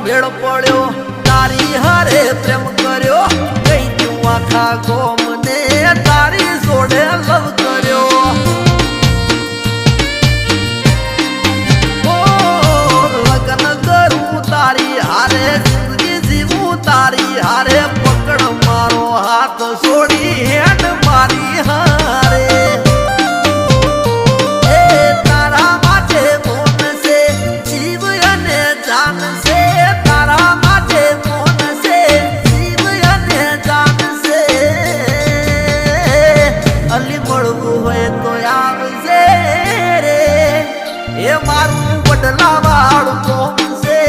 મેળ પડ્યો તારી હારે પ્રેમ કર્યો કઈ તું આખા ગોમને તારી જોડે લવ કર્યો લગ્ન કરું તારી હારે જિંદગી જીવું તારી હારે પકડ મારો હાથ છોડી હેડ મારી હારે તારા માટે મોન છે જીવ અને જાન છે તારા માટે મોન છે જીવ અને જાન છે અલી મળવું હોય તો આવજે રે એ મારું બદલા વાળું કોમ છે